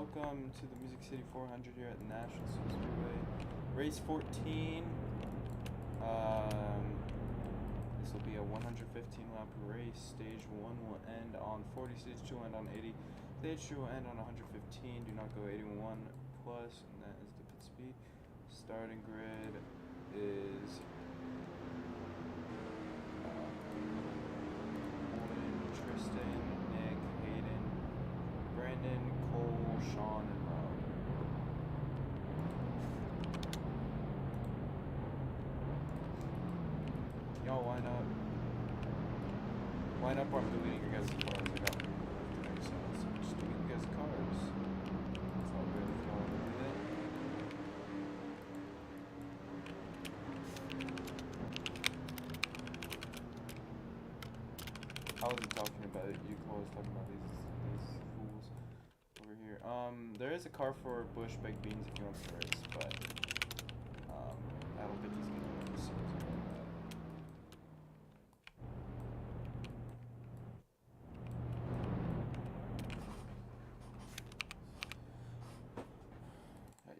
welcome to the Music City 400 here at the National Speedway. Race 14. This will be a 115 lap race. Stage 1 will end on 40, stage 2 will end on 80, stage 2 will end on 115. Do not go 81 plus, and that is the pit speed. Starting grid is Tristan, Nick, Hayden, Brandon, Cole, Sean, and Rob. Y'all line up. Line up or I'm deleting your guys' cars. I got so just delete you guys' cars. It's all good if you don't want to do that. I wasn't talking about it. You Cole was talking about these fools over here. There is a car for Bush Baked Beans if you want to race, but I don't think he's gonna win this season.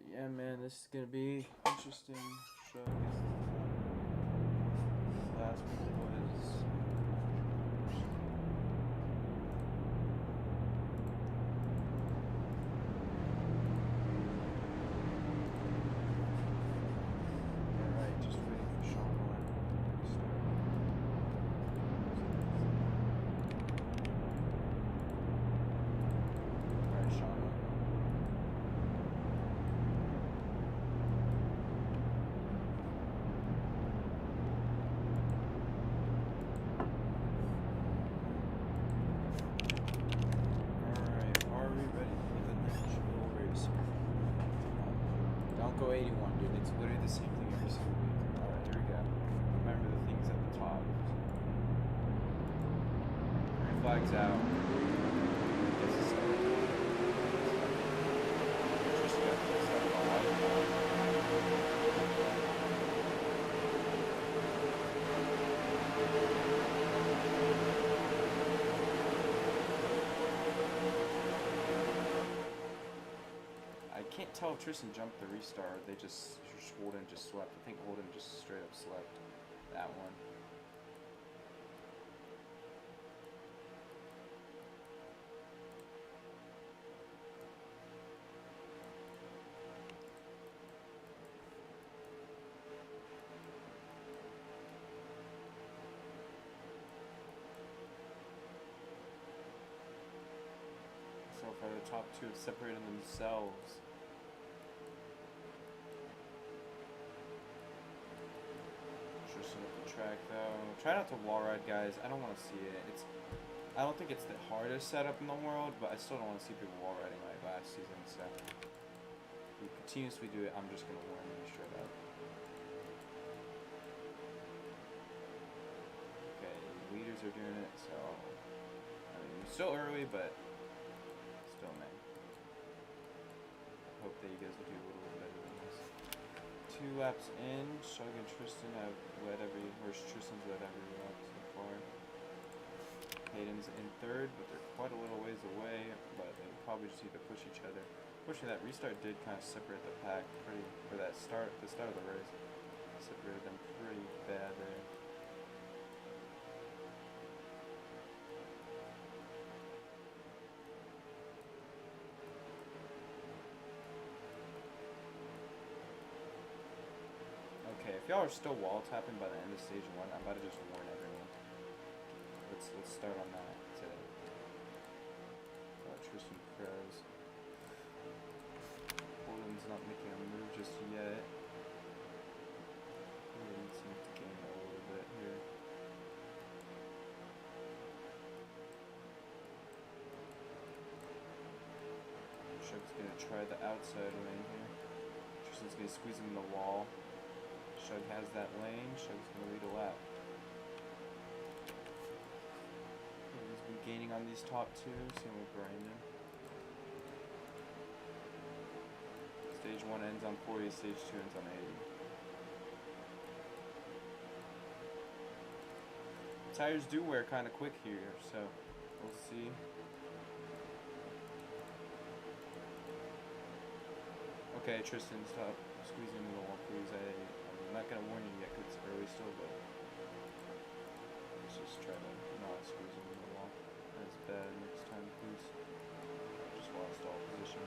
Yeah, man, this is gonna be interesting. Show this last one was. Go 81, dude. It's literally the same thing every single week. Alright, here we go. Remember the things at the top. Green flags out. Gets the start. Just got this up on I can't tell if Tristan jumped the restart or they just Holden just swept. I think Holden just straight up swept that one. So far the top two have separated themselves. Tristan at the track though. Try not to wall ride, guys. I don't want to see it. I don't think it's the hardest setup in the world, but I still don't want to see people wall riding like last season. So if we continuously do it, I'm just gonna warn you straight up. Okay, the leaders are doing it, so I mean it's still early, but still, man. Hope that you guys will do a little bit better than this. 2 laps in, Shug and Tristan have led Tristan's led every lap so far. Hayden's in third, but they're quite a little ways away, but they probably just need to push each other. Pushing that restart did kind of separate the pack pretty, or the start of the race, separated them pretty bad there. Okay, if y'all are still wall tapping by the end of stage 1, I'm about to just warn everyone. Let's start on that today. Tristan Perez. Holden's not making a move just yet. Holden seems to gain a little bit here. Shug's gonna try the outside lane here. Tristan's gonna squeeze him in the wall. Shug has that lane. Shug's going to lead a lap. He's been gaining on these top two. Same with Brandon. Stage 1 ends on 40. Stage 2 ends on 80. Tires do wear kind of quick here, so we'll see. Okay, Tristan, stop squeezing in the wall, please. I'm not gonna warn you yet because it's early still, but let's just try to not squeeze in the wall. That's bad next time, please. I just lost all position.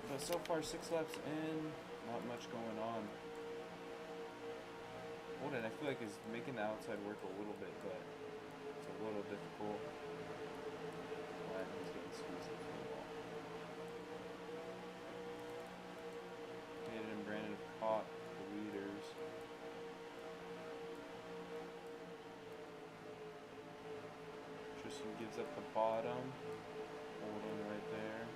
But so far 6 laps in, not much going on. Holden, I feel like is making the outside work a little bit, but it's a little difficult. He's getting squeezed into the wall. Hayden and Brandon have caught the leaders. Tristan gives up the bottom. Holden right there.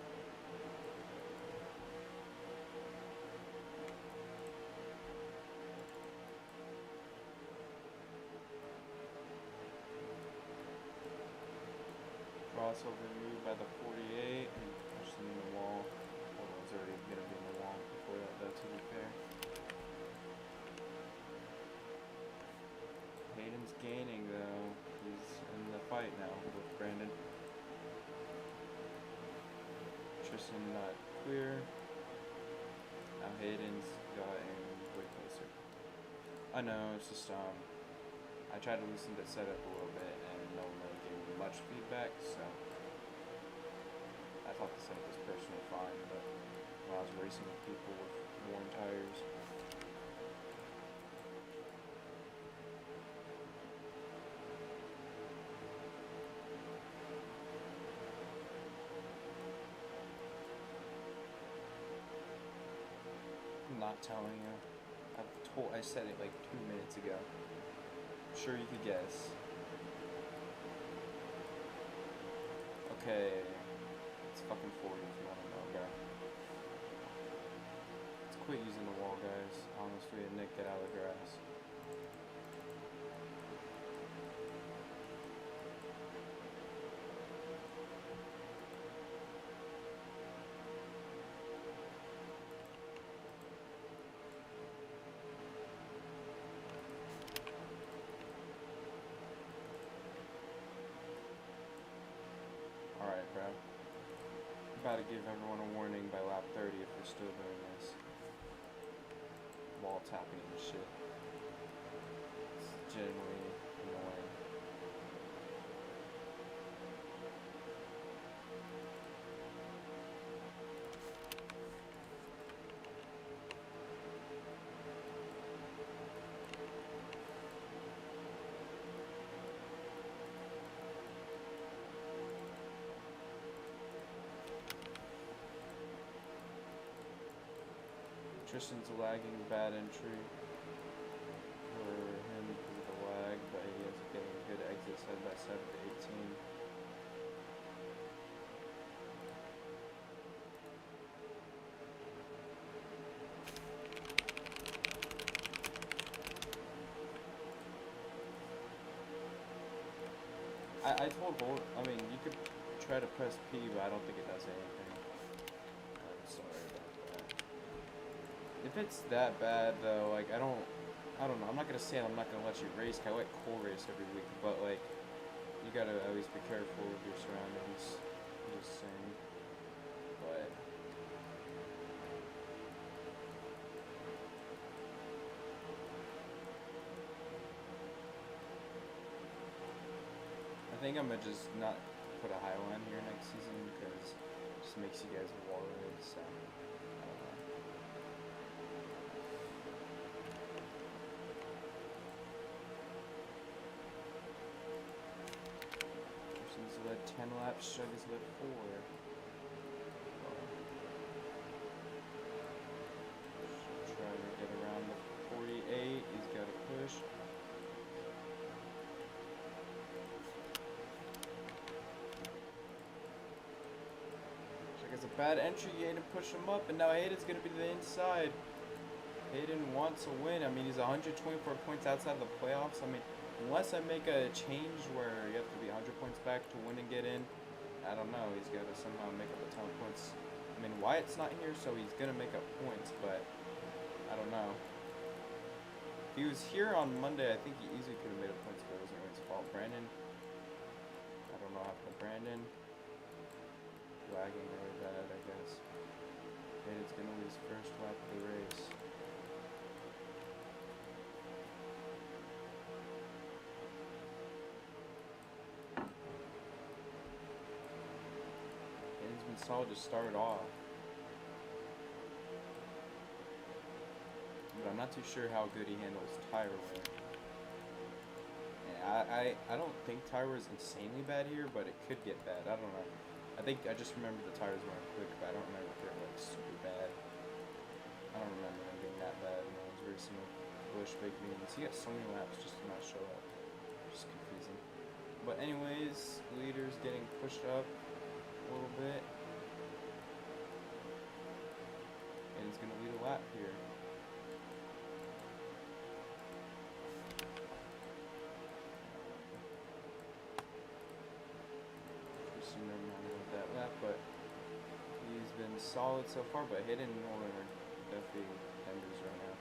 Crossover move by the 48 and pushing in the wall. Holden's already going to be in the wall before that, though, to be fair. Hayden's gaining, though. He's in the fight now with Brandon. Tristan not clear. Now Hayden's gotten way closer. I know, it's just, I tried to loosen the setup a little bit and no one really gave me much feedback, so I thought the setup was personally fine, but when I was racing with people with worn tires, I'm not telling you. I said it like 2 minutes ago. I'm sure you could guess. Okay, it's fucking 40 if you want to know, bro. Let's quit using the wall, guys. Honestly, and Nick, get out of the grass. Alright, bro. I'm about to give everyone a warning by lap 30 if we're still doing this. Wall tapping and shit. It's genuinely annoying. Tristan's lagging, bad entry for him with the lag, but he is getting a good exit side by side to 18. I told Bolt, I mean, you could try to press P, but I don't think it does anything. I'm sorry about that. If it's that bad, though, like, I don't know, I'm not gonna say I'm not gonna let you race, I let Cole race every week, but, like, you gotta always be careful with your surroundings, I'm just saying, but I think I'm gonna just not put a high line here next season, because it just makes you guys wall race, so, I don't know. He's led 10 laps, Shug has led 4. Try to get around the 48, he's got to push. Shug has a bad entry, Hayden pushed him up, and now Hayden's going to be to the inside. Hayden wants a win, I mean he's 124 points outside the playoffs, I mean unless I make a change where you have to be 100 points back to win and get in, I don't know. He's got to somehow make up a ton of points. I mean, Wyatt's not here, so he's going to make up points, but I don't know. If he was here on Monday, I think he easily could have made up points, but it wasn't his fault. Brandon, I don't know what happened to Brandon. Lagging really bad, I guess. Hayden gonna lose first lap of the race. Hayden's been solid to start off. But I'm not too sure how good he handles tire wear. And I don't think tire wear is insanely bad here, but it could get bad. I don't know. I just remember the tires weren't quick, but I don't remember if they're like super bad. I don't remember them being that bad when I was racing with Bush Big Beans. He got so many laps just to not show up. Just confusing. But anyways, leader's getting pushed up a little bit. And he's gonna lead a lap here. Never mind about that lap, but he's been solid so far, but Hayden and Nolan are definitely contenders right now.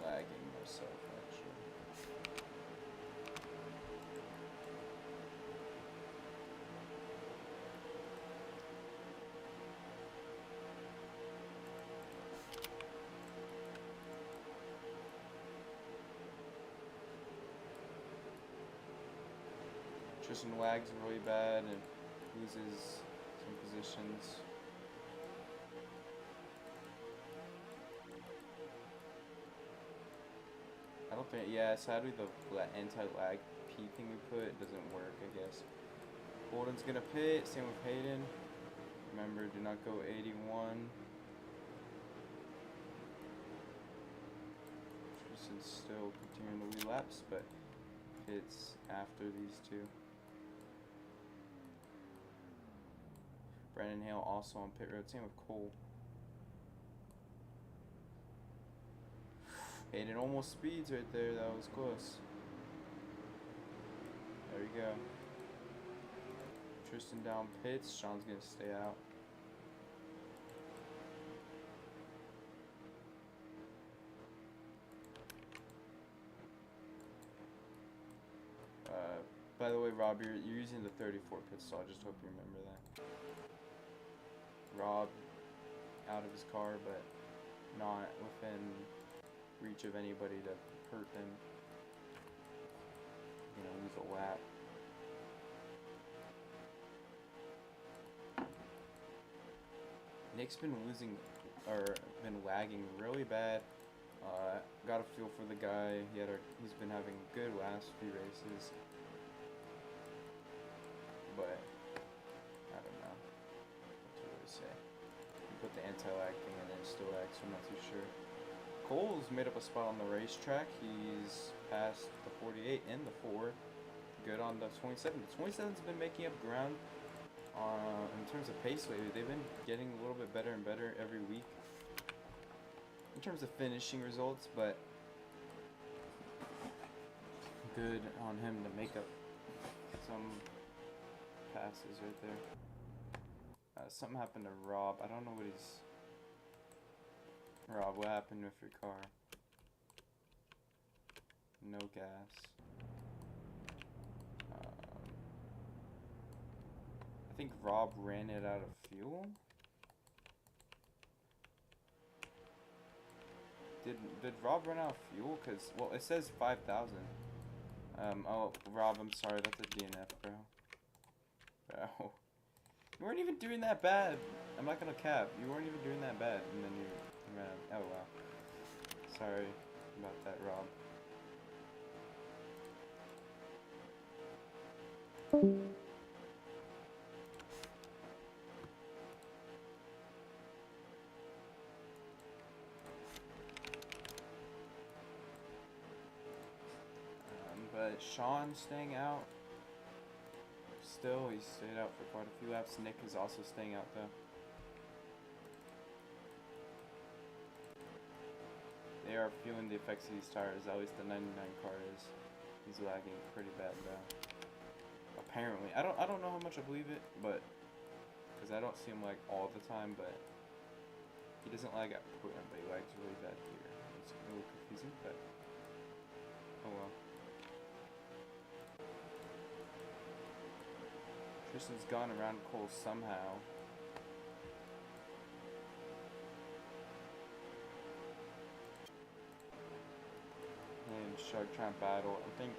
Lagging myself, actually. Tristan lags really bad and loses some positions. I don't think, yeah, sadly the anti-lag P thing we put doesn't work, I guess. Bolden's gonna pit, same with Hayden. Remember, do not go 81. Tristan's still continuing to lead laps, but pits after these two. Brandon Hale also on pit road, same with Cole. Hayden almost speeds right there, that was close. There you go. Tristan down pits, Sean's gonna stay out. By the way, Rob, you're using the 34 pit stall, I just hope you remember that. Rob out of his car, but not within reach of anybody to hurt him. You know, lose a lap. Nick's been been lagging really bad. Got a feel for the guy. He's been having good last few races. But I don't know what to really say. You put the anti-lag thing in there, still lag, so I'm not too sure. Cole's made up a spot on the racetrack. He's passed the 48 and the 4. Good on the 27. The 27's been making up ground in terms of pace lately. They've been getting a little bit better and better every week in terms of finishing results, but good on him to make up some passes right there. Something happened to Rob. I don't know what he's... Rob, what happened with your car? No gas. I think Rob ran it out of fuel? Did Rob run out of fuel? Cause, well, it says 5,000. Oh, Rob, I'm sorry, that's a DNF, bro. Bro. You weren't even doing that bad. I'm not gonna cap. You weren't even doing that bad, and then you ran out. Oh, wow. Sorry about that, Rob. But Sean staying out. Still, he stayed out for quite a few laps. Nick is also staying out though. They are feeling the effects of these tires. At least the 99 car is. He's lagging pretty bad though. Apparently, I don't know how much I believe it, but because I don't see him like all the time, but he doesn't lag at Putin, but he lags really bad here. It's a little confusing, but oh well. Tristan's gone around Cole somehow. Shug trying to battle. I think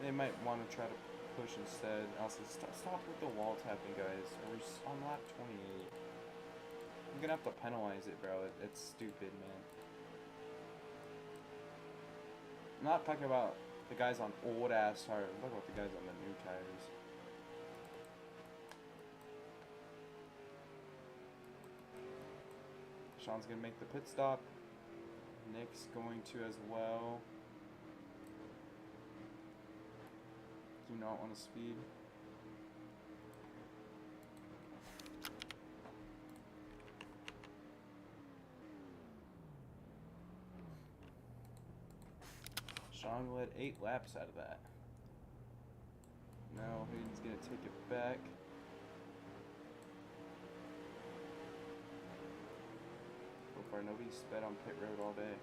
they might want to try to push instead. Also, stop with the wall tapping, guys. We're on lap 28. I'm gonna have to penalize it, bro. It's stupid, man. I'm not talking about the guys on old ass tires. I'm talking about the guys on the new tires. Sean's gonna make the pit stop. Nick's going to as well. Do not want to speed. Sean led 8 laps out of that. Now Hayden's gonna take it back. So far nobody's sped on pit road all day.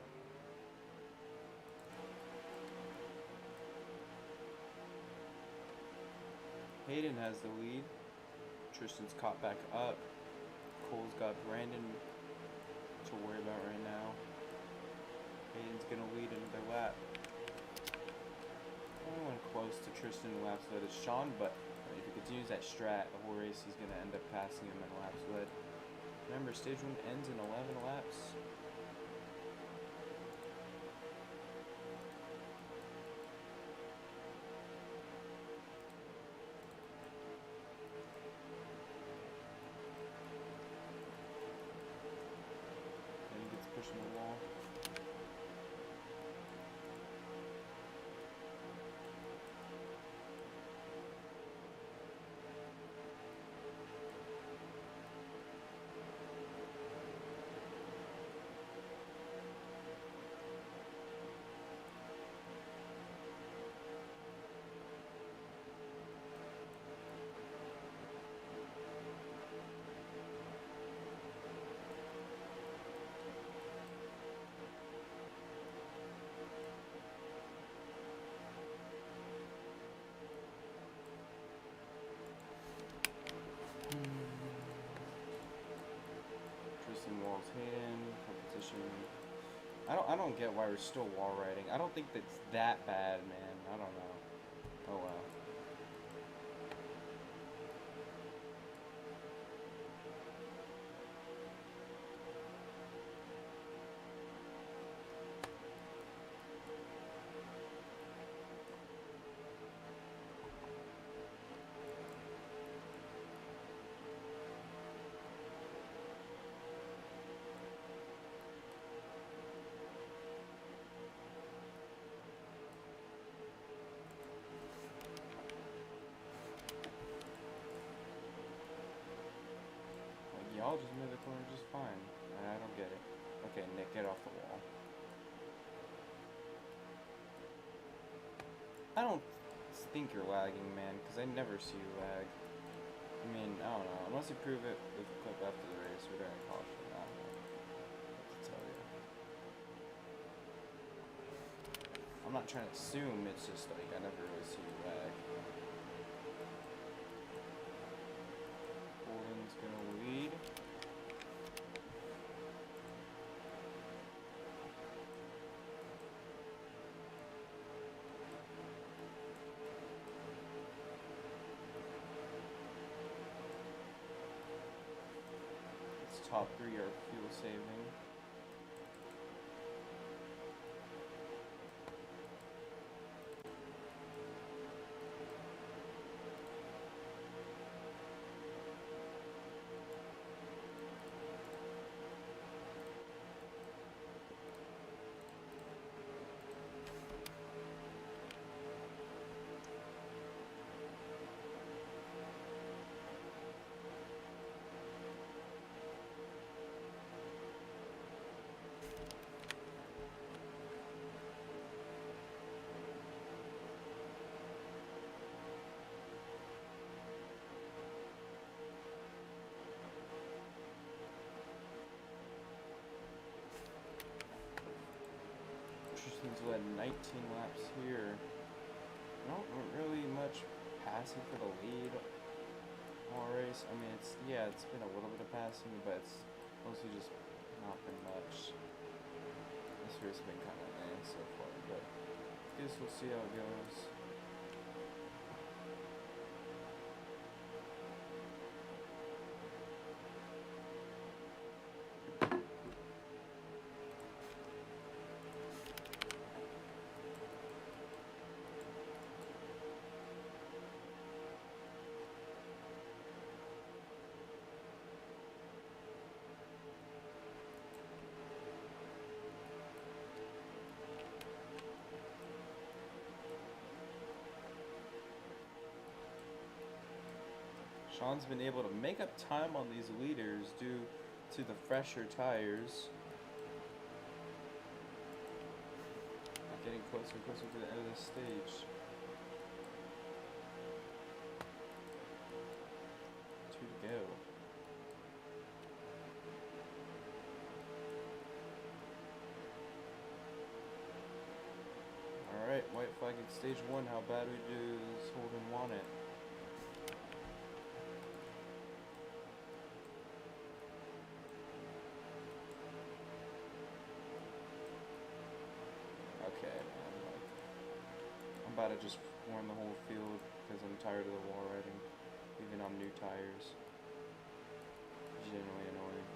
Hayden has the lead. Tristan's caught back up. Cole's got Brandon to worry about right now. Hayden's gonna lead another lap. Only one close to Tristan in laps led is Sean, but if he continues that strat, the whole race he's gonna end up passing him in laps led. Remember, stage 1 ends in 11 laps. And he gets pushed in the wall. Tristan walls Hayden, competition. I don't get why we're still wall riding. I don't think that's that bad, man. I don't know. Oh well. Y'all just move the corner just fine. I don't get it. Okay, Nick, get off the wall. I don't think you're lagging, man, because I never see you lag. I mean, I don't know. Unless you prove it with a clip after the race or during caution. I don't know what to tell you. I'm not trying to assume, it's just like I never really see you lag. Gordon's gonna lead. Top 3 are fuel saving. Tristan's led 19 laps here. Not really much passing for the lead all race. I mean, it's been a little bit of passing, but it's mostly just not been much. This race has been kind of so far, but but I guess we'll see how it goes. Sean's been able to make up time on these leaders due to the fresher tires. Getting closer and closer to the end of this stage. 2 to go. Alright, white flag at stage 1. How bad we do is Holden want it. Okay, man, like, I'm about to just warn the whole field because I'm tired of the wall riding, even on new tires. Genuinely annoying.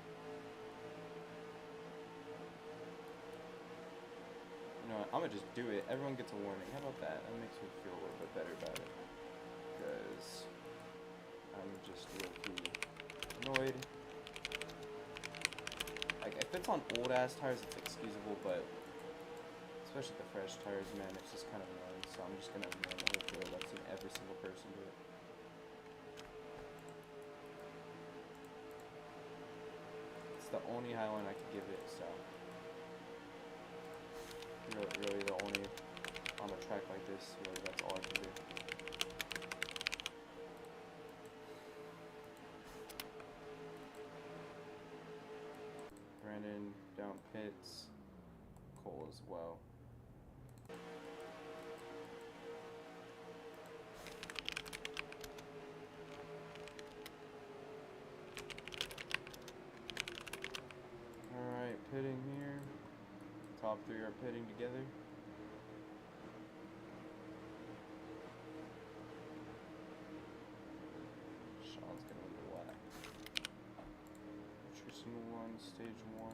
You know what, I'm gonna just do it. Everyone gets a warning. How about that? That makes me feel a little bit better about it. Because I'm just low-key annoyed. Like, if it's on old-ass tires, it's excusable, but especially the fresh tires, man, it's just kind of annoying. So I'm just gonna warn the whole field. I've seen every single person do it. It's the only highline I could give it, so really the only on a track like this, really that's all I can do. Brandon down pits, Cole as well. Alright, pitting here. Top 3 are pitting together. Sean's gonna win the lap. Tristan won stage 1.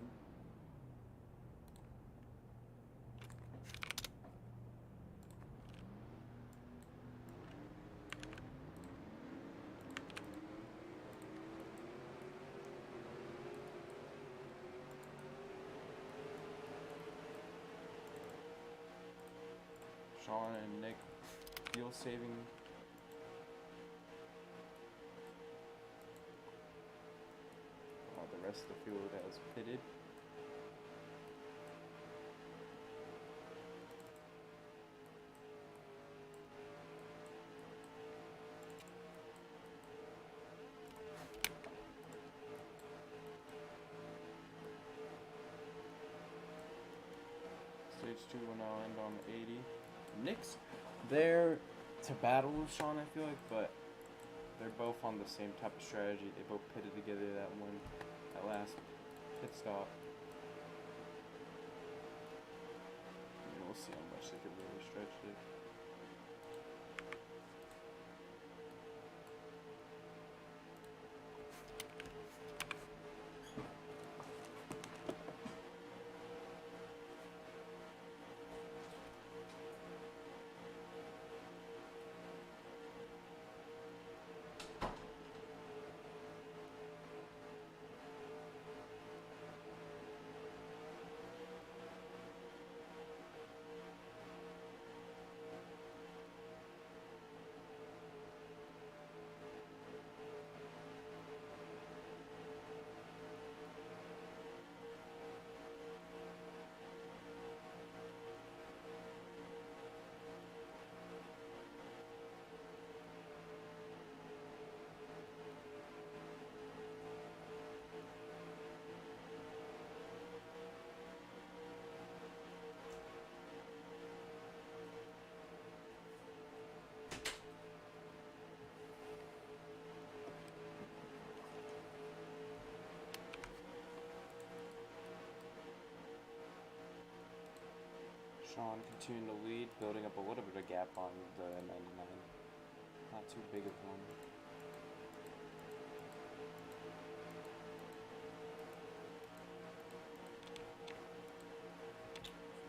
Sean and Nick fuel saving. The rest of the field has pitted. Stage 2 will now end on 80. Nick's there to battle with Sean, I feel like, but they're both on the same type of strategy. They both pitted together that last pit stop. And we'll see how much they could really stretch it. Sean continuing to lead, building up a little bit of gap on the 99. Not too big of one.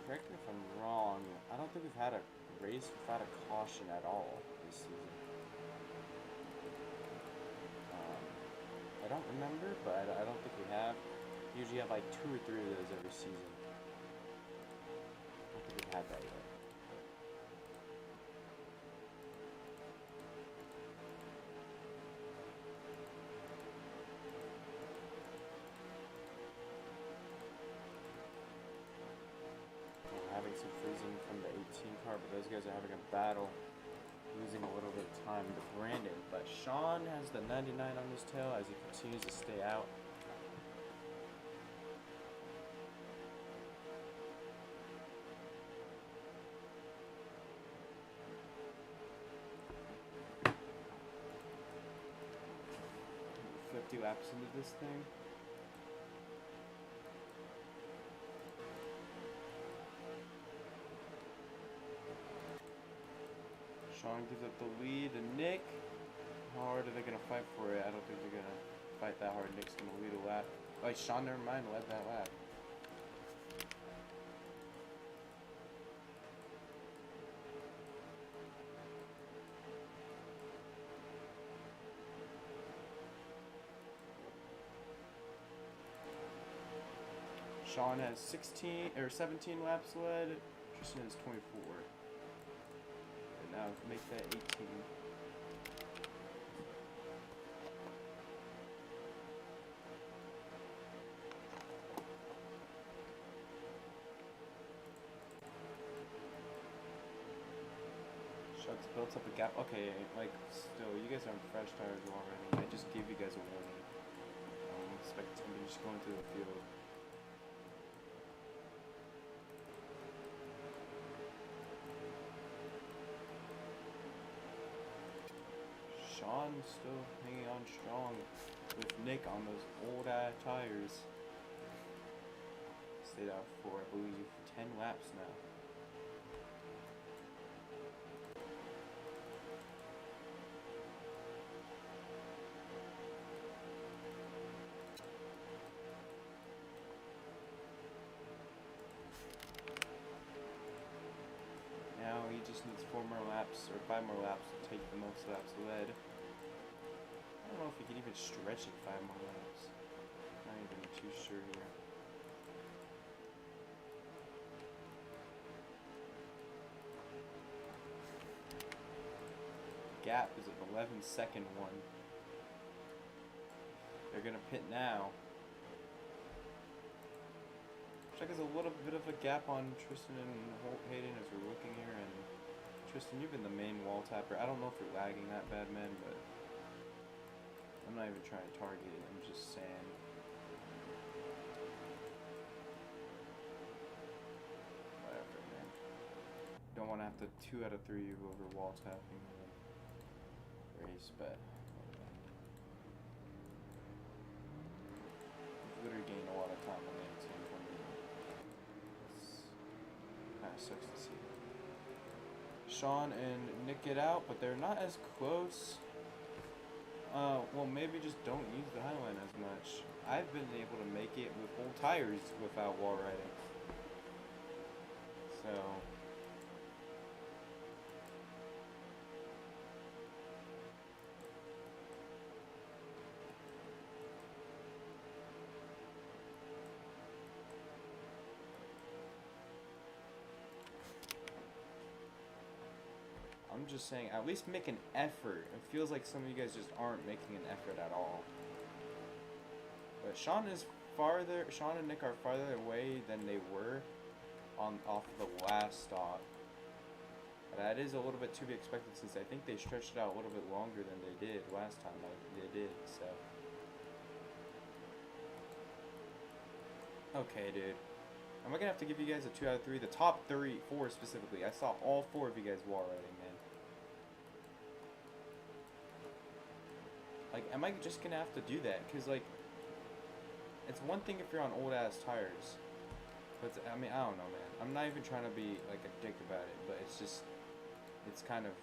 Correct me if I'm wrong, I don't think we've had a race without a caution at all this season. I don't remember, but I don't think we have. We usually have like 2 or 3 of those every season. I don't think we've had that yet. We're having some freezing from the 18 car, but those guys are having a battle. Losing a little bit of time to Brandon, but Sean has the 99 on his tail as he continues to stay out. We're 50 laps into this thing. Sean gives up the lead to Nick. How hard are they going to fight for it? I don't think they're going to fight that hard. Nick's going to lead a lap. Oh, Sean, never mind, led that lap. Sean has 16 or 17 laps led. Tristan has 24. Now make that 18. Shucks, built up a gap. Okay, like, still, you guys are on fresh tires already. I just gave you guys a warning. I don't expect somebody just going through the field. Sean's still hanging on strong with Nick on those old tires. Stayed out for, I believe, 10 laps now. Now he just needs 4 more laps or 5 more laps to take the most laps led. I don't know if he can even stretch it 5 more laps. Not even too sure here. Gap is an 11-second one. They're gonna pit now. Check is a little bit of a gap on Tristan and Hayden as we're looking here. And Tristan, you've been the main wall tapper. I don't know if you're lagging that bad, man, but I'm not even trying to target it, I'm just saying. Whatever, man. Don't want to have to 2 out of 3 you over wall tapping the race, but we've literally gained a lot of time on the 18 from me. It's kind of sucks to see. Sean and Nick get out, but they're not as close. Well, maybe just don't use the Highline as much. I've been able to make it with old tires without wall riding. So I'm just saying, at least make an effort. It feels like some of you guys just aren't making an effort at all. But Sean and Nick are farther away than they were off of the last stop. But that is a little bit to be expected since I think they stretched it out a little bit longer than they did last time they did, so. Okay, dude. Am I gonna have to give you guys a 2 out of 3? The top 4 specifically. I saw all 4 of you guys wall riding, man. Like, am I just gonna have to do that? Cause like, it's one thing if you're on old ass tires. But I mean, I don't know, man. I'm not even trying to be like a dick about it, but it's just, it's kind of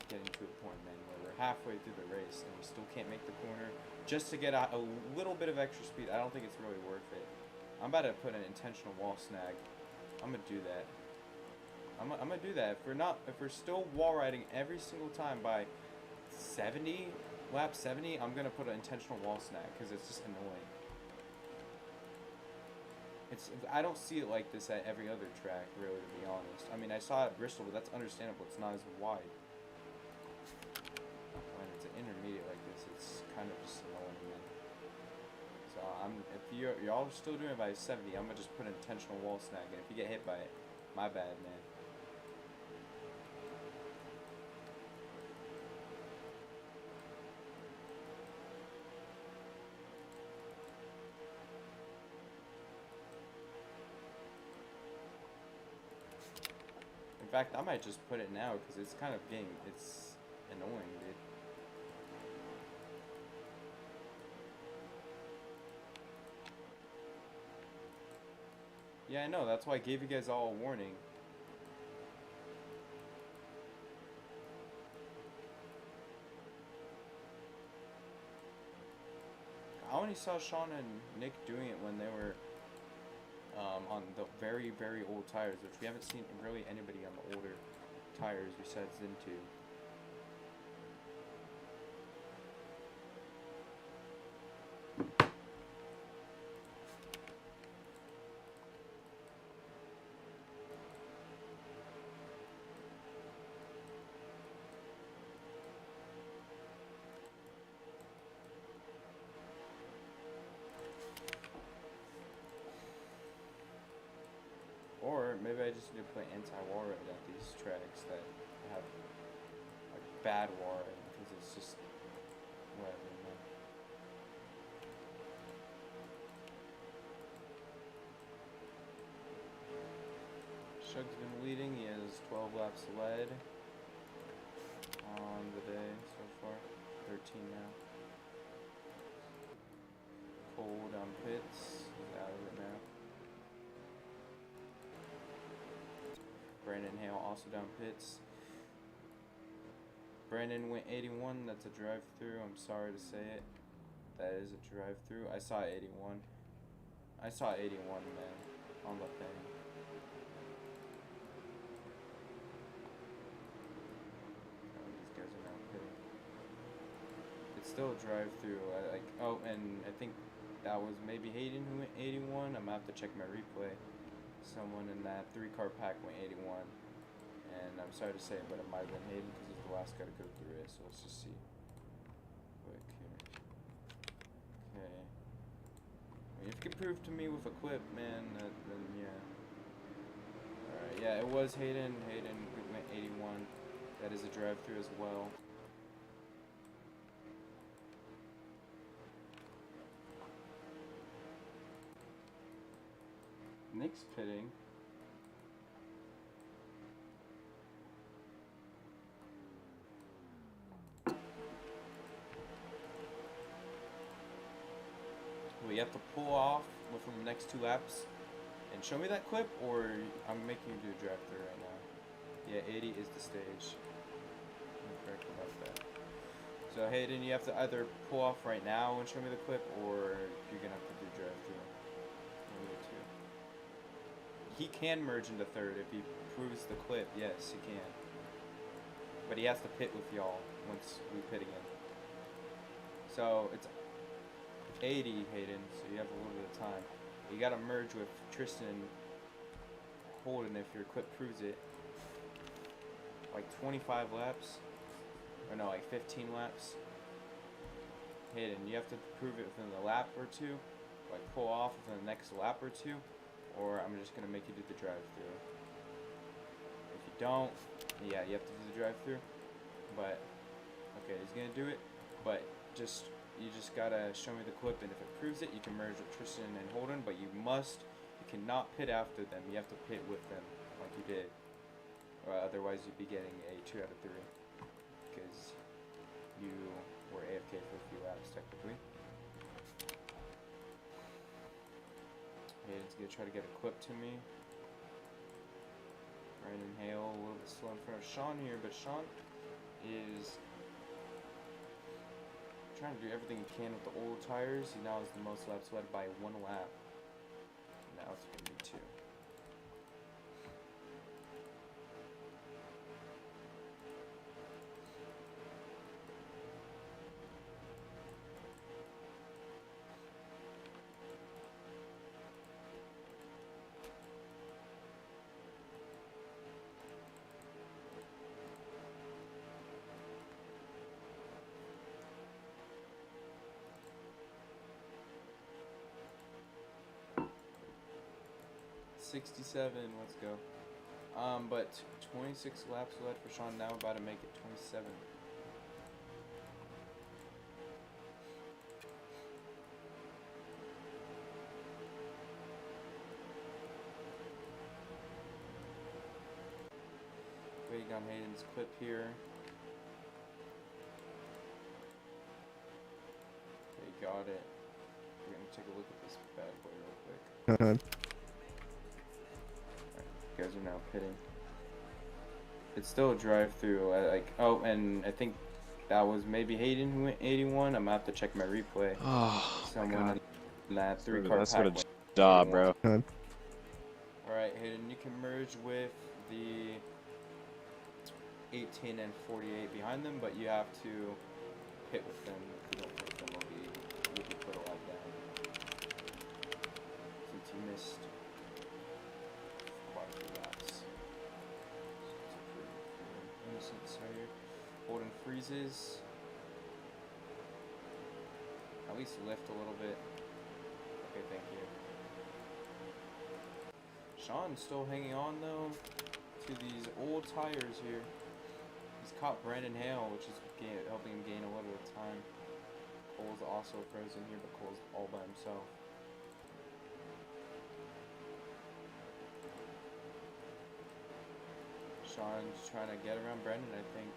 getting to a point, man, where we're halfway through the race and we still can't make the corner just to get a little bit of extra speed. I don't think it's really worth it. I'm about to put an intentional wall snag. I'm gonna do that. I'm gonna do that. If we're still wall riding every single time by 70, lap 70, I'm gonna put an intentional wall snag because it's just annoying. I don't see it like this at every other track, really, to be honest. I mean, I saw it at Bristol, but that's understandable. It's not as wide. When it's an intermediate like this, it's kind of just annoying, man. So if y'all are still doing it by 70, I'm gonna just put an intentional wall snag, and if you get hit by it, my bad, man. In fact, I might just put it now because it's kind of it's annoying, dude. Yeah, I know. That's why I gave you guys all a warning. I only saw Sean and Nick doing it when they were on the very, very old tires, which we haven't seen really anybody on the older tires besides them two. Or maybe I just need to play anti-wall ride at these tracks that have like bad wall riding because it's just whatever, man. Shug's been leading. He has 12 laps led on the day so far. 13 now. Cold on pits. He's out of it now. Brandon Hale also down pits. Brandon went 81. That's a drive-through. I'm sorry to say it. That is a drive-through. I saw 81. I saw 81, man, on the thing. Oh, these guys are now pitting. It's still a drive-through. Oh, and I think that was maybe Hayden who went 81. I'm gonna have to check my replay. Someone in that 3-car pack went 81, and I'm sorry to say it, but it might have been Hayden because he's the last guy to go through it. So let's just see quick here. Okay. I mean, if you can prove to me with a clip, man, then yeah. Alright, yeah, it was Hayden. Hayden went 81. That is a drive-through as well. Nick's pitting. Well, you have to pull off within the next 2 laps and show me that clip, or I'm making you do a drive-through right now. Yeah, 80 is the stage. I'm correct about that. So Hayden, you have to either pull off right now and show me the clip, or you're gonna have to do drive-through. He can merge into third if he proves the clip. Yes, he can. But he has to pit with y'all once we pit again. So it's 80, Hayden, so you have a little bit of time. You gotta merge with Tristan and Holden if your clip proves it. Like 25 laps. Or no, like 15 laps. Hayden, you have to prove it within a lap or two. Like pull off within the next lap or two. Or I'm just going to make you do the drive-through. If you don't, yeah, you have to do the drive-through. But, okay, he's going to do it. But you just got to show me the clip, and if it proves it, you can merge with Tristan and Holden, but you cannot pit after them. You have to pit with them, like you did. Or otherwise, you'd be getting a 2 out of 3. Because you were AFK for a few laps, technically. Hayden's gonna try to get equipped to me. Brandon Hale a little bit slow in front of Sean here, but Sean is trying to do everything he can with the old tires. He now has the most laps led by 1 lap. Now it's gonna be 2. 67, let's go. But 26 laps left for Sean, now about to make it 27. Waiting on Hayden's clip here. Okay, got it. We're gonna take a look at this bad boy real quick. You guys are now pitting. It's still a drive-through. Oh, and I think that was maybe Hayden who went 81. I'm gonna have to check my replay. Oh, someone in that 3-car that's pack. what a job, bro. All right, Hayden, you can merge with the 18 and 48 behind them, but you have to pit with them. If you don't pit with them, you'll be put a lot down. Since you missed quite a few laps. So it's pretty innocent here. Holden freezes. At least lift a little bit. Okay, thank you. Sean's still hanging on though to these old tires here. He's caught Brandon Hale, which is helping him gain a little bit of time. Cole's also frozen here, but Cole's all by himself. Sean's trying to get around Brandon, I think.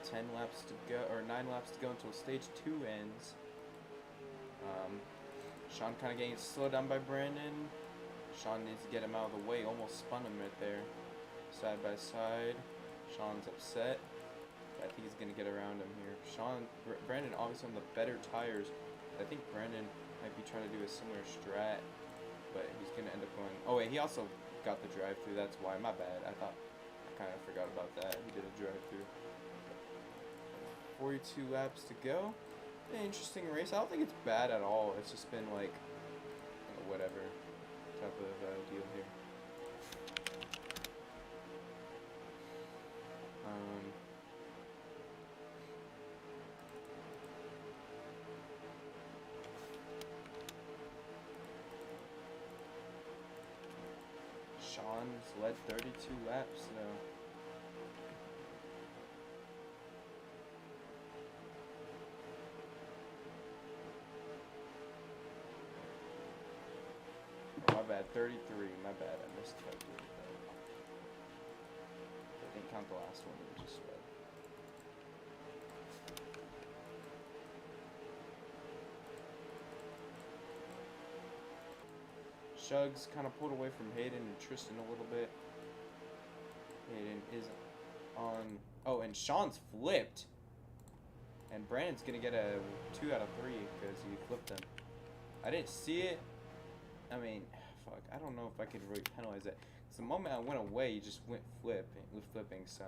10 laps to go, or 9 laps to go until stage 2 ends. Sean kind of getting slowed down by Brandon. Sean needs to get him out of the way. Almost spun him right there. Side by side. Sean's upset. But I think he's going to get around him here. Brandon obviously on the better tires. I think Brandon might be trying to do a similar strat. But he's going to end up going... Oh wait, he also got the drive-through. That's why. My bad. I kind of forgot about that. He did a drive-through. 42 laps to go. An interesting race. I don't think it's bad at all. It's just been like, whatever type of deal here. Sean's led 32 laps though. My bad, 33, my bad, I missed 33. I didn't count the last one, it just read. Shug's kind of pulled away from Hayden and Tristan a little bit. Hayden is on... Oh, and Sean's flipped. And Brandon's going to get a 2 out of 3 because he flipped him. I didn't see it. I mean, fuck, I don't know if I could really penalize that. Because the moment I went away, he just went flipping, so.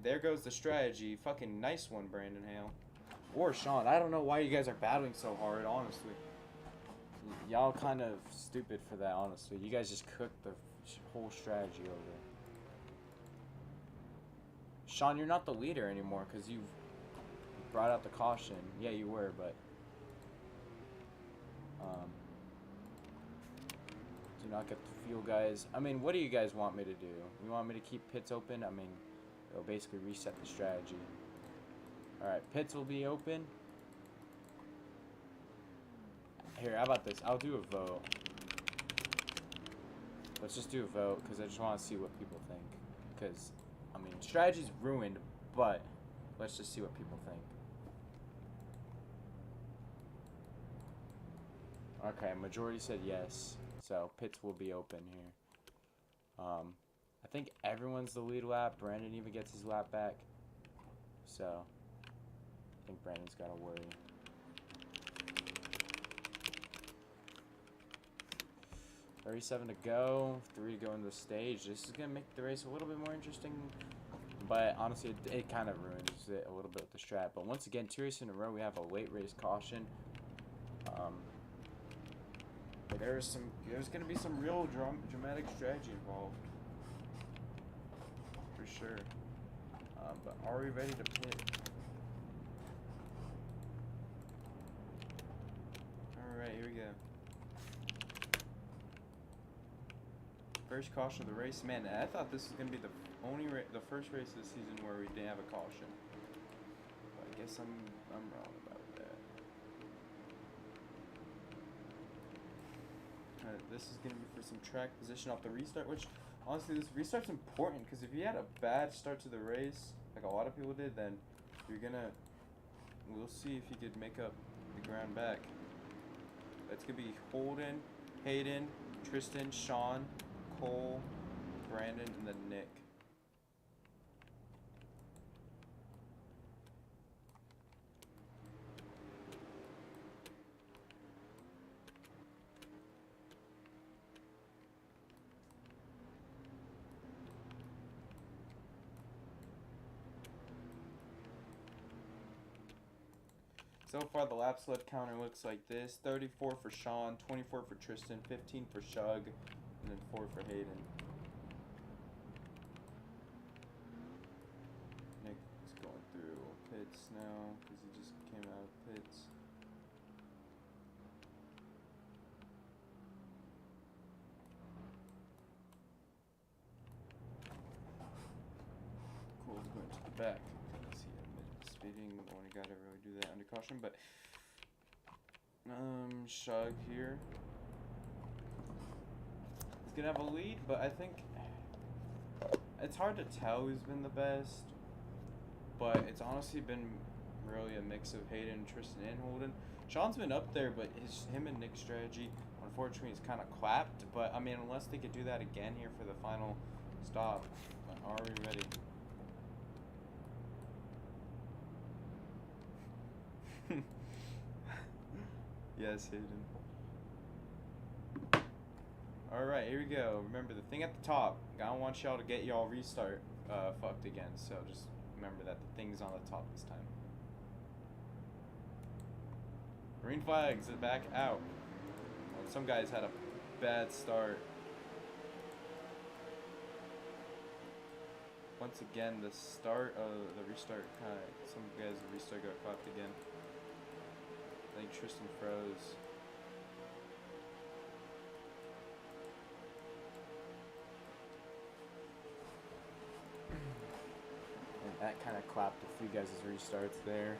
There goes the strategy. Fucking nice one, Brandon Hale. Or Sean. I don't know why you guys are battling so hard, honestly. Y'all kind of stupid for that, honestly. You guys just cooked the whole strategy over. Sean, you're not the leader anymore because you brought out the caution. Yeah, you were, but... do not get the fuel, guys. I mean, what do you guys want me to do? You want me to keep pits open? I mean, it'll basically reset the strategy. Alright, pits will be open. Here, how about this? I'll do a vote. Let's just do a vote, because I just want to see what people think. Because, I mean, strategy's ruined, but let's just see what people think. Okay, majority said yes, so pits will be open here. I think everyone's the lead lap. Brandon even gets his lap back, so I think Brandon's got to worry. $37 to go, 3 to go in the stage. This is going to make the race a little bit more interesting, but honestly, it kind of ruins it a little bit with the strat. But once again, 2 races in a row, we have a late race caution. But there's going to be some real dramatic strategy involved, for sure. But are we ready to pit? All right, here we go. First caution of the race. Man, I thought this was going to be the first race of the season where we didn't have a caution. But I guess I'm wrong about that. This is going to be for some track position off the restart, which honestly, this restart's important because if you had a bad start to the race, like a lot of people did, then we'll see if you could make up the ground back. It's going to be Holden, Hayden, Tristan, Sean, Cole, Brandon, and then Nick. So far, the lap sled counter looks like this. 34 for Sean, 24 for Tristan, 15 for Shug, and then 4 for Hayden. Nick is going through pits now because he just came out of pits. Cole's going to the back. Speeding, only got to really do that under caution, but Shug here. He's gonna have a lead, but I think it's hard to tell who's been the best. But it's honestly been really a mix of Hayden, Tristan, and Holden. Sean's been up there, but him and Nick's strategy, unfortunately, is kind of clapped. But I mean, unless they could do that again here for the final stop, are we ready? Yes, Hayden. Alright, here we go. Remember, the thing at the top, I don't want y'all to get y'all restart fucked again, so just remember that the thing's on the top this time. Green flags, back out. Well, some guys had a bad start. Once again, the start of the restart some guys' restart got clapped again. I think Tristan froze. And that kind of clapped a few guys' restarts there.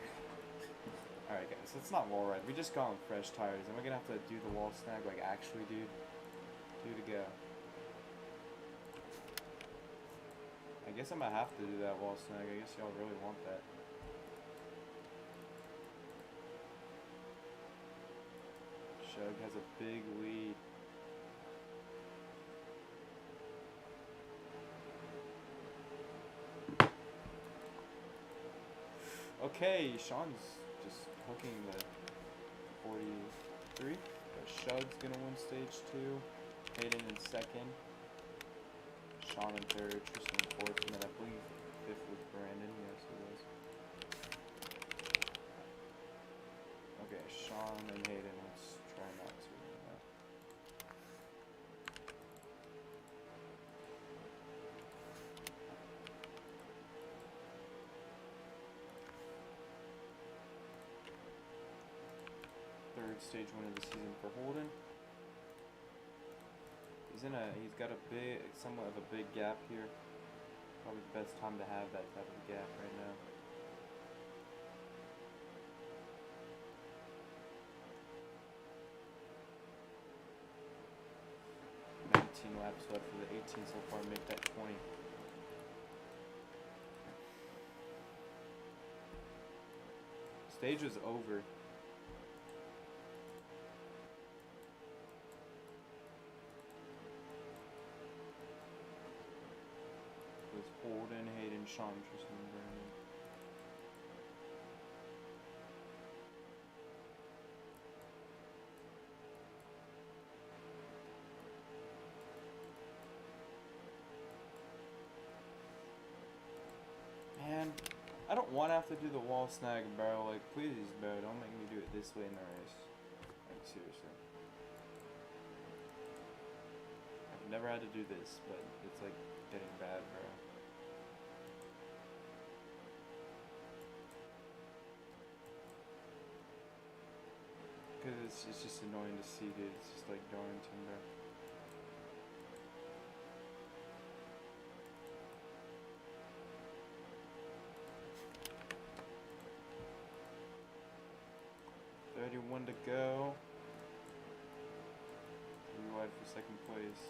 Alright guys, it's not wall ride. We just got on fresh tires and we're gonna have to do the wall snag like actually, dude. 2 to go. I guess I'm gonna have to do that wall snag. I guess y'all really want that. Shug has a big lead. Okay, Sean's just hooking the 43. Shug's gonna win stage 2. Hayden in second. Sean in third. Tristan in fourth. And then I believe fifth was Brandon. Yes, it was. Okay, Sean and Hayden. Let's try not to. Third stage win of the season for Holden. He's got somewhat of a big gap here. Probably the best time to have that type of gap right now. Laps left for the 18 so far, make that 20. Stage was over. Sean, Tristan, and Brandon. Man, I don't want to have to do the wall snag, bro. Like, please, bro, don't make me do it this way in the race. Like, seriously. I've never had to do this, but it's like getting bad, bro. Because it's just annoying to see, dude. It's just like Darlington, bro. $31 to go. 3 wide for second place.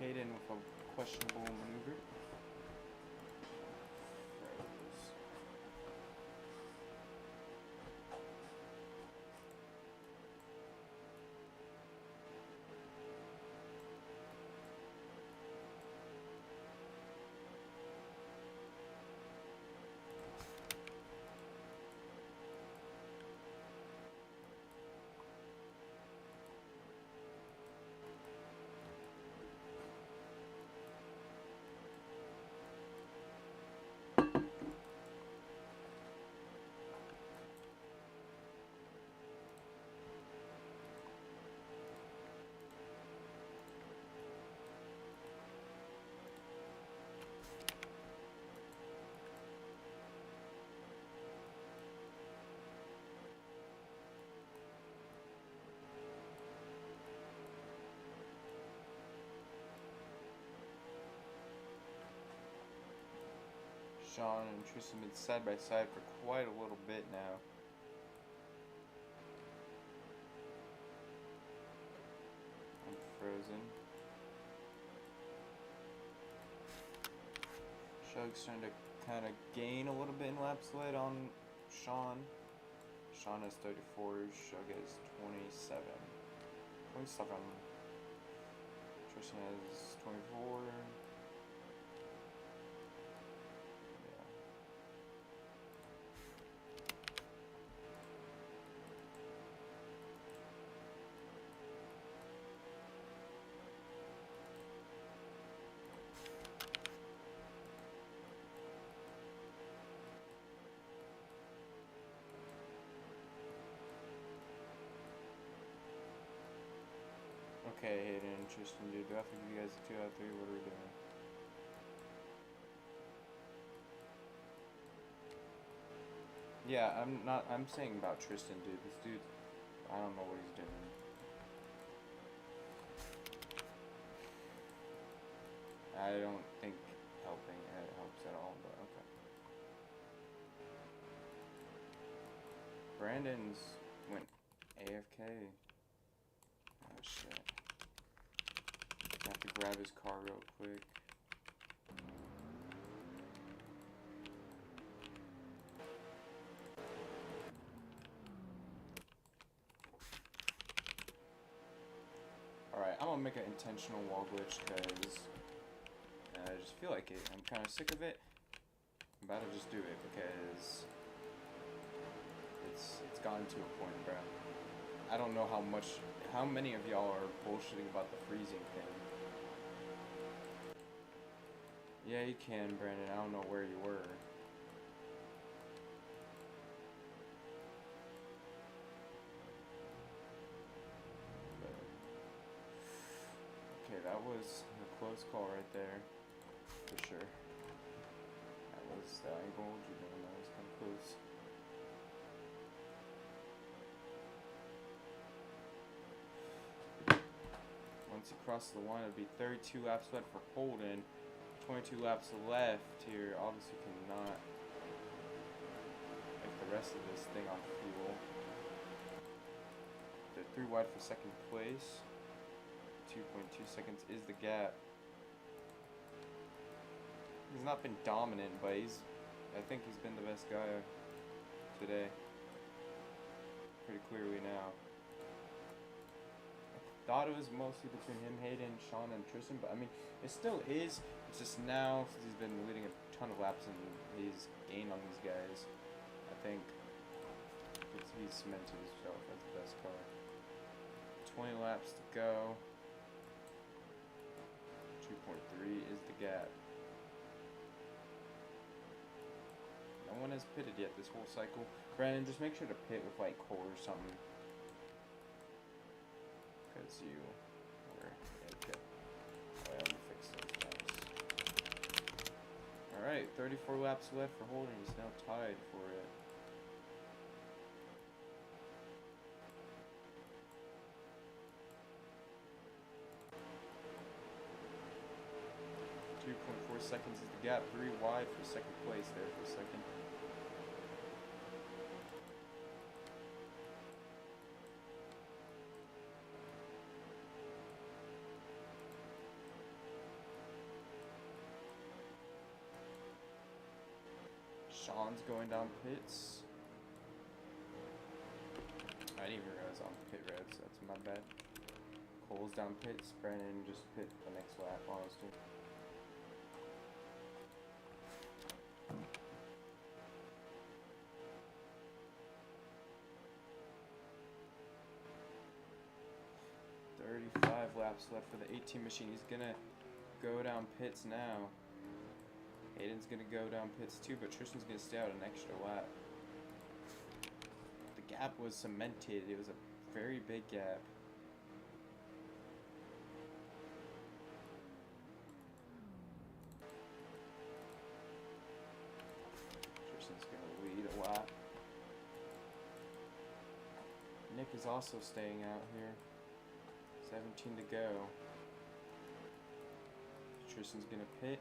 Hayden with a questionable maneuver. Froze. Sean and Tristan been side by side for quite a little bit now. I'm frozen. Shug's trying to kind of gain a little bit in lap sled on Sean. Sean has 34, Shug has 27. 27. Tristan has 24. Okay, Hayden and Tristan, dude, do I have to give you guys a 2 out of 3? What are we doing? Yeah, I'm saying about Tristan, dude. This dude, I don't know what he's doing. I don't think helping it helps at all, but okay. Brandon's went AFK. Oh shit. I have to grab his car real quick. Alright, I'm gonna make an intentional wall glitch because I just feel like it. I'm kind of sick of it. I'm about to just do it because it's gotten to a point, bro. I don't know how many of y'all are bullshitting about the freezing thing. Yeah, you can, Brandon. I don't know where you were. that was a close call right there, for sure. That was, I ain't gonna hold you down, that was kind of close. Once he crosses the line, it'll be 32 laps left for Holden. 22 laps left here. Obviously cannot make the rest of this thing on fuel. They're 3 wide for second place. 2.2 seconds is the gap. He's not been dominant, but I think he's been the best guy today. Pretty clearly now. I thought it was mostly between him, Hayden, Sean, and Tristan, but I mean, it still is. It's just now, since he's been leading a ton of laps and he's gained on these guys, I think he's cemented himself as the best car. 20 laps to go. 2.3 is the gap. No one has pitted yet this whole cycle. Brandon, just make sure to pit with like coal or something. Because you were okay. Oh, yeah, I'm gonna fix those laps. Alright, 34 laps left for Holden. He's now tied for it. .4 seconds is the gap. 3 wide for second place there for a second. Sean's going down pits. I didn't even realize I'm pit red, so that's my bad. Cole's down pits. Brandon just pit the next lap, honestly. Laps left for the 18 machine. He's gonna go down pits now. Hayden's gonna go down pits too, but Tristan's gonna stay out an extra lap. The gap was cemented. It was a very big gap. Tristan's gonna lead a lap. Nick is also staying out here. 17 to go. Tristan's gonna pit.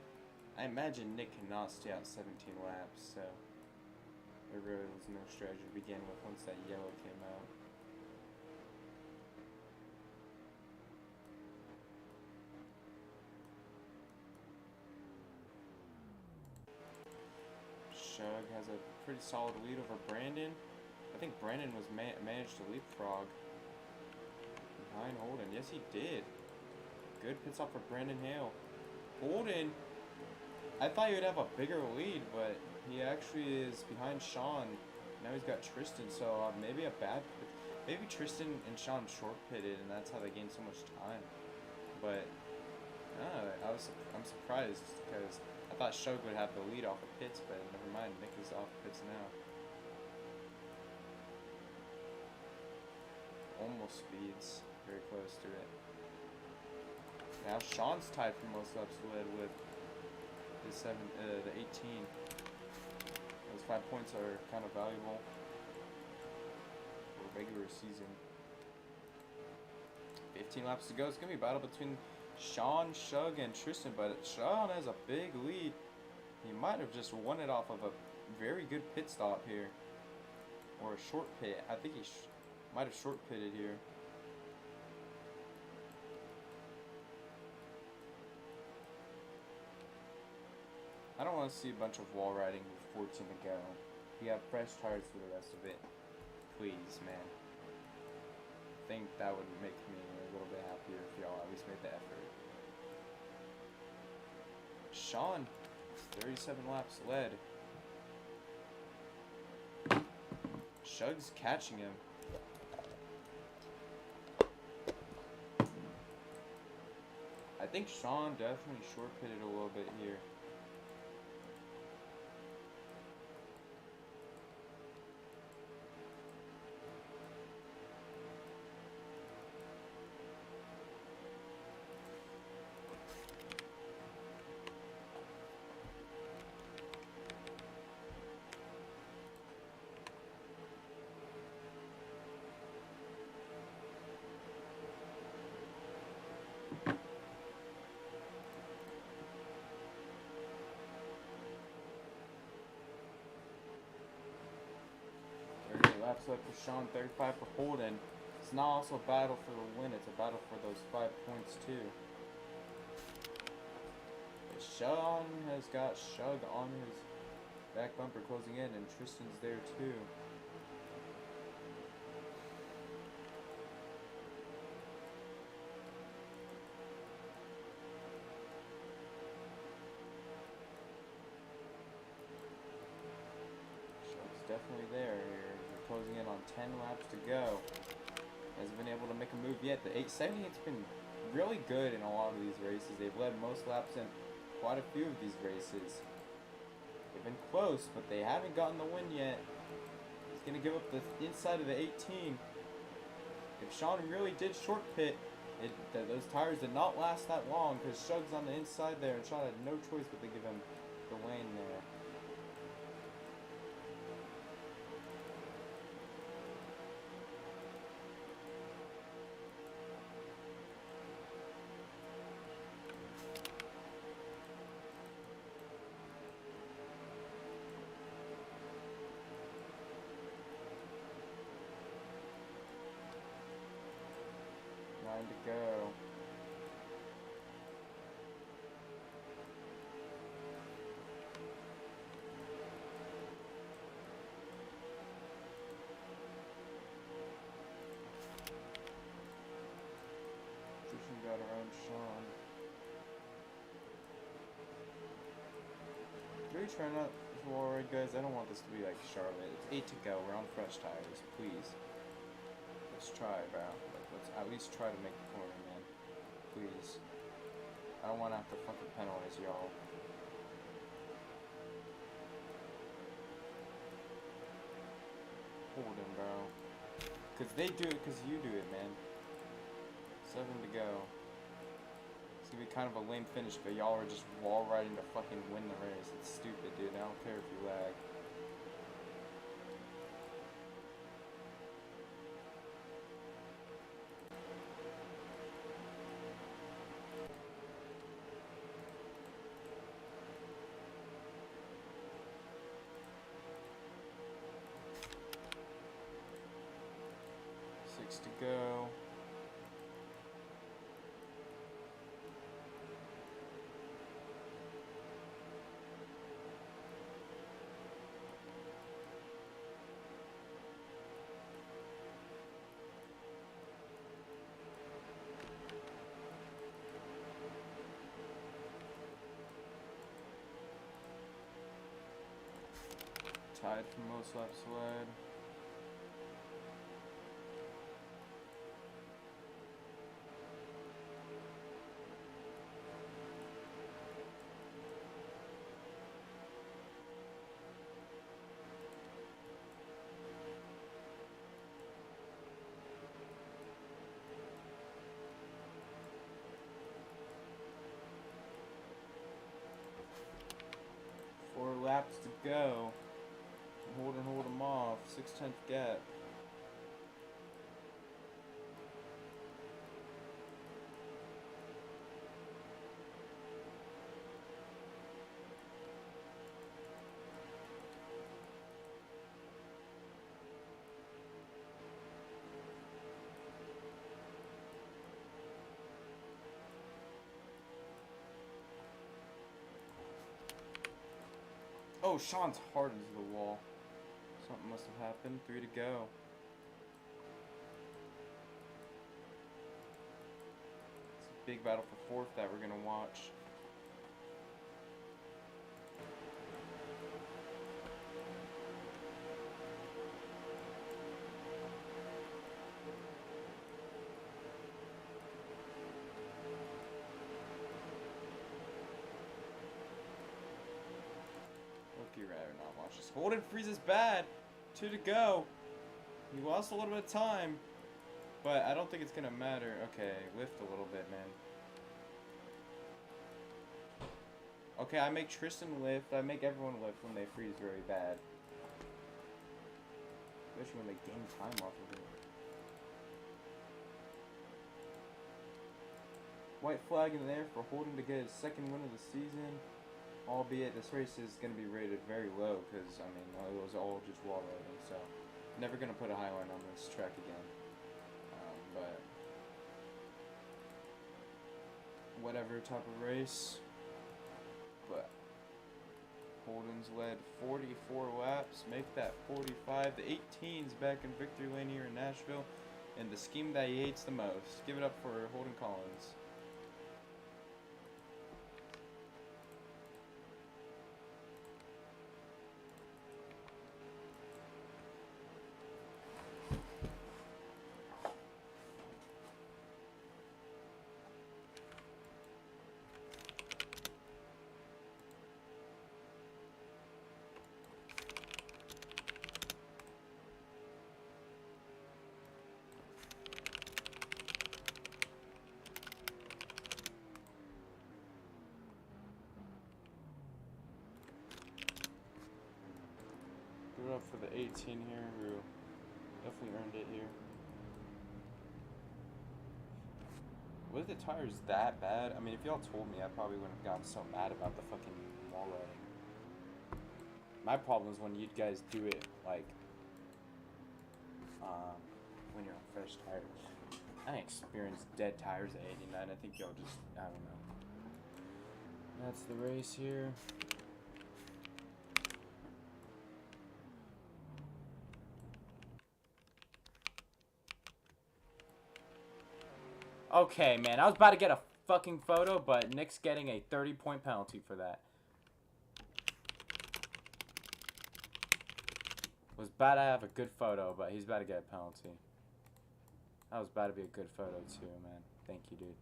I imagine Nick cannot stay out 17 laps, so there really was no strategy to begin with once that yellow came out. Shug has a pretty solid lead over Brandon. I think Brandon was managed to leapfrog behind Holden. Yes, he did. Good pit stop for Brandon Hale. Holden, I thought he would have a bigger lead, but he actually is behind Sean. Now he's got Tristan, so maybe maybe Tristan and Sean short pitted, and that's how they gained so much time. But I'm surprised because I thought Shug would have the lead off of pits, but never mind. Nick is off pits now. Almost speeds. Very close to it. Now Sean's tied for most laps led with the 18. Those 5 points are kind of valuable for regular season. 15 laps to go. It's gonna be a battle between Sean, Shug, and Tristan, but Sean has a big lead. He might have just won it off of a very good pit stop here, or a short pit. I think he might have short pitted here. I don't want to see a bunch of wall riding with 14 to go. You have fresh tires for the rest of it. Please, man. I think that would make me a little bit happier if y'all at least made the effort. Sean, 37 laps led. Shug's catching him. I think Sean definitely short pitted a little bit here. laps left for Sean, 35 for Holden. It's not also a battle for the win, it's a battle for those 5 points too. But Sean has got Shug on his back bumper closing in, and Tristan's there too. Definitely there here. We're closing in on 10 laps to go. Hasn't been able to make a move yet. The 878's been really good in a lot of these races. They've led most laps in quite a few of these races. They've been close, but they haven't gotten the win yet. He's going to give up the inside of the 18. If Sean really did short pit, those tires did not last that long because Shug's on the inside there, and Sean had no choice but to give him the lane there. To go. Tristan got around Sean. Really try not to worry, guys. I don't want this to be like Charlotte. It's 8 to go. We're on fresh tires. Please. Let's try, bro. Let's at least try to make the corner, man. Please. I don't want to have to fucking penalize y'all. Hold him, bro. Because they do it because you do it, man. 7 to go. It's going to be kind of a lame finish, but y'all are just wall riding to fucking win the race. It's stupid, dude. I don't care if you lag. To go. Tied for most laps led. Laps to go. Hold him off. 6/10 gap. Oh, Sean's hard into the wall. Something must have happened. 3 to go. It's a big battle for 4th that we're going to watch. Rather not watch this. Holden freezes bad. 2 to go. He lost a little bit of time, but I don't think it's gonna matter. Okay, lift a little bit, man. Okay, I make Tristan lift. I make everyone lift when they freeze very bad. Especially when they gain time off of it. White flag in there for Holden to get his 2nd win of the season. Albeit this race is going to be rated very low because, I mean, it was all just wall riding, so Never gonna put a highline on this track again. But whatever type of race. But Holden's led 44 laps. Make that 45. The 18's back in victory lane here in Nashville. And the scheme that he hates the most. Give it up for Holden Collins. Give it up for the 18 here, who definitely earned it here. Were the tires that bad? I mean, if y'all told me, I probably wouldn't have gotten so mad about the fucking wall riding. My problem is when you guys do it, like, when you're on fresh tires. I experienced dead tires at 89. I think y'all just, I don't know. That's the race here. Okay, man, I was about to get a fucking photo, but Nick's getting a 30-point penalty for that. Was about to have a good photo, but he's about to get a penalty. That was about to be a good photo too, man. Thank you, dude.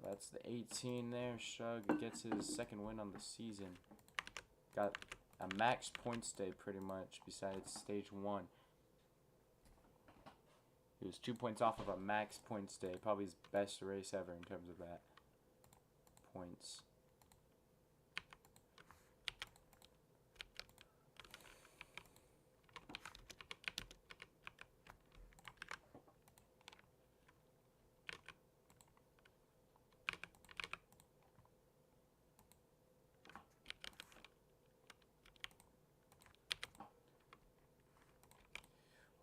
That's the 18 there. Shug gets his second win on the season. Got a max points day pretty much besides stage 1. He was 2 points off of a max points day. Probably his best race ever in terms of that. Points.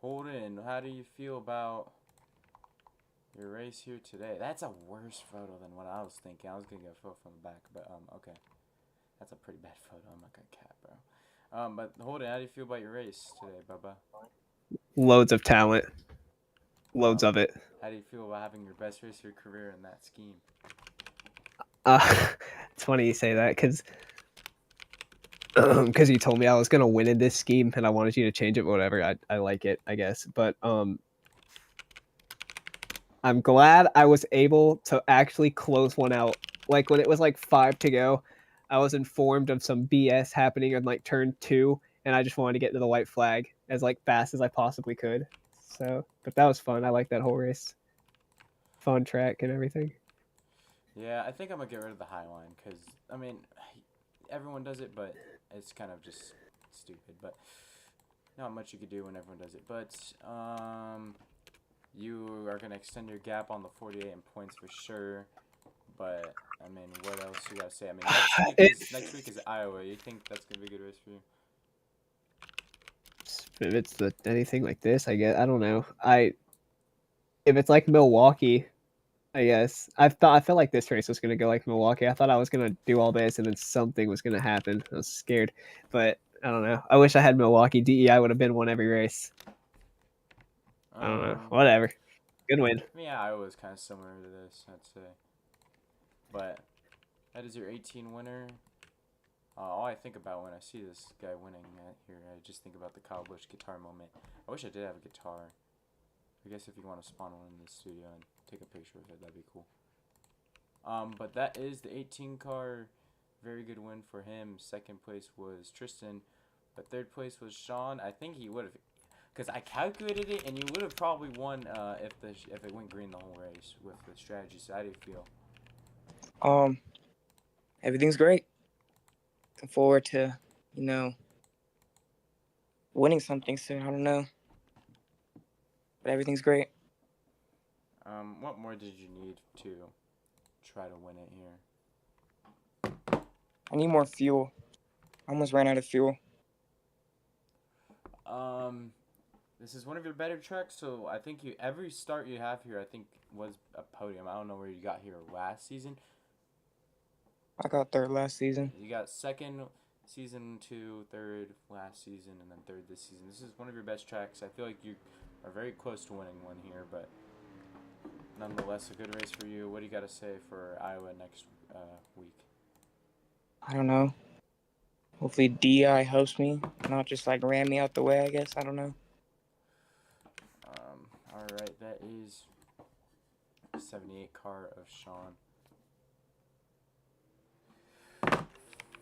Holden, how do you feel about your race here today? That's a worse photo than what I was thinking. I was gonna get a photo from the back, but okay. That's a pretty bad photo. I'm not gonna cap, bro. But Holden, how do you feel about your race today, Bubba? Loads of talent. Loads of it. How do you feel about having your best race of your career in that scheme? It's funny you say that because you told me I was gonna win in this scheme and I wanted you to change it, but whatever. I like it, I guess. But I'm glad I was able to actually close one out. Like when it was like 5 to go, I was informed of some BS happening on like turn 2, and I just wanted to get to the white flag as like fast as I possibly could. So, but that was fun. I like that whole race. Fun track and everything. Yeah, I think I'm gonna get rid of the high line because I mean, everyone does it, but it's kind of just stupid. But not much you could do when everyone does it. But you are gonna extend your gap on the 48 in points for sure. But I mean, what else you gotta say? I mean, next week is Iowa. You think that's gonna be a good race for you? If it's anything like this, I guess I don't know. If it's like Milwaukee, I guess I felt like this race was gonna go like Milwaukee. I thought I was gonna do all this and then something was gonna happen. I was scared, but I don't know. I wish I had Milwaukee. DEI would have been won every race. I don't know. Whatever. Good win. Yeah, Iowa's kind of similar to this, I'd say. But that is your 18 winner. All I think about when I see this guy winning here, I just think about the Kyle Busch guitar moment. I wish I did have a guitar. I guess if you want to spawn one in the studio and take a picture of it, that'd be cool. But that is the 18 car. Very good win for him. Second place was Tristan, but third place was Sean. I think he would have, because I calculated it, and you would have probably won if it went green the whole race with the strategy. So how do you feel? Everything's great. Looking forward to, winning something soon. I don't know, but everything's great. What more did you need to try to win it here? I need more fuel. I almost ran out of fuel. This is one of your better tracks, so I think every start you have here, I think, was a podium. I don't know where you got here last season. I got third last season. You got second season 2, third last season, and then third this season. This is one of your best tracks. I feel like you are very close to winning one here, but nonetheless, a good race for you. What do you got to say for Iowa next week? I don't know. Hopefully DI helps me, not just like ran me out the way. I guess I don't know. All right, that is 78 car of Sean.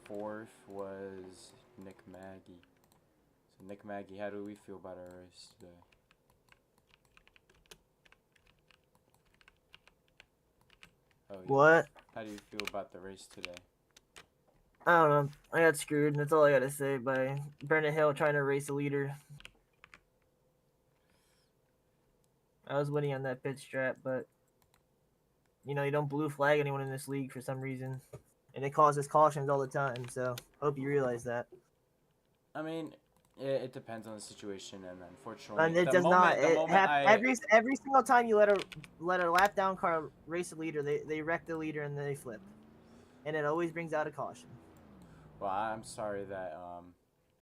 Fourth was Nick Maggie. So Nick Maggie, how do we feel about our race today? Oh, yeah. What? How do you feel about the race today? I don't know. I got screwed. That's all I gotta say by Brennan Hill trying to race a leader. I was winning on that pit strat, but you know you don't blue flag anyone in this league for some reason, and it causes cautions all the time. So hope you realize that. I mean, it depends on the situation, and unfortunately, And it the does not. moment, the It moment I every single time you let a lap down car race a leader, they wreck the leader and they flip, and it always brings out a caution. well, I'm sorry that